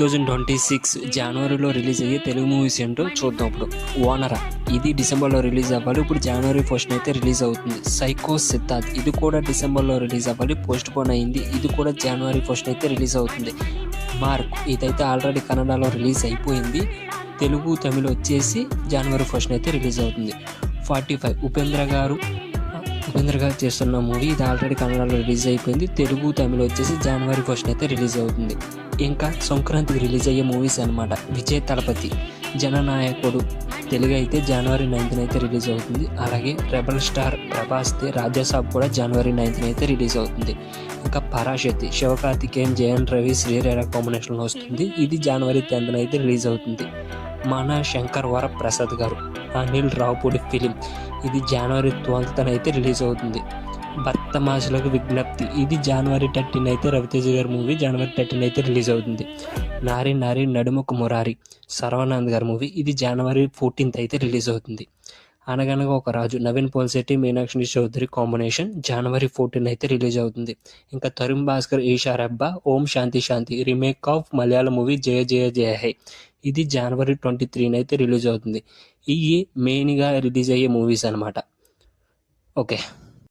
2026 జనవరిలో రిలీజ్ అయ్యే తెలుగు మూవీస్ ఏంటో చూద్దాం. ఇప్పుడు ఓనరా ఇది డిసెంబర్లో రిలీజ్ అవ్వాలి, ఇప్పుడు జనవరి 1 అయితే రిలీజ్ అవుతుంది. సైకో సిద్ధార్థ్ ఇది కూడా డిసెంబర్లో రిలీజ్ అవ్వాలి, పోస్ట్ పోన్ అయింది, ఇది కూడా జనవరి 1 అయితే రిలీజ్ అవుతుంది. మార్క్ ఇదైతే ఆల్రెడీ కన్నడలో రిలీజ్ అయిపోయింది, తెలుగు తమిళ వచ్చేసి జనవరి 1 అయితే రిలీజ్ అవుతుంది. 45 ఉపేంద్ర గారు చేస్తున్న మూవీ, ఇది ఆల్రెడీ కన్నడలో రిలీజ్ అయిపోయింది, తెలుగు తమిళ వచ్చేసి జనవరి 1 అయితే రిలీజ్ అవుతుంది. ఇంకా సంక్రాంతికి రిలీజ్ అయ్యే మూవీస్ అనమాట. విజయ్ తలపతి జననాయకుడు తెలుగు అయితే జనవరి 9 అయితే రిలీజ్ అవుతుంది. అలాగే రెబల్ స్టార్ ప్రభాస్ది రాజాసాబ్ కూడా జనవరి 9 అయితే రిలీజ్ అవుతుంది. ఇంకా పరాశక్తి శివకార్తికేయన్, జయన్ రవి, శ్రీరేఖ కాంబినేషన్లో వస్తుంది, ఇది జనవరి 10 అయితే రిలీజ్ అవుతుంది. మన శంకర్ వరప్రసాద్ గారు అనిల్ రావుపూడి ఫిలిం, ఇది జనవరి 12 అయితే రిలీజ్ అవుతుంది. భర్త మాసులకు విజ్ఞప్తి, ఇది జనవరి 13 అయితే రవితేజ గారి మూవీ జనవరి 13 అయితే రిలీజ్ అవుతుంది. నారి నారి నడుముకు మురారి సర్వానంద్ గారి మూవీ, ఇది జనవరి 14 అయితే రిలీజ్ అవుతుంది. అనగనగా ఒక రాజు నవీన్ పోల్శెట్టి, మీనాక్షి చౌదరి కాంబినేషన్, జనవరి 14 అయితే రిలీజ్ అవుతుంది. ఇంకా తరుణ్ భాస్కర్, ఈషా రెబ్బా, ఓం శాంతి శాంతి రీమేక్ ఆఫ్ మలయాళ మూవీ జయ జయ జయ హై, ఇది జనవరి 23 అయితే రిలీజ్ అవుతుంది. ఇవి మెయిన్గా రిలీజ్ అయ్యే మూవీస్ అనమాట. ఓకే.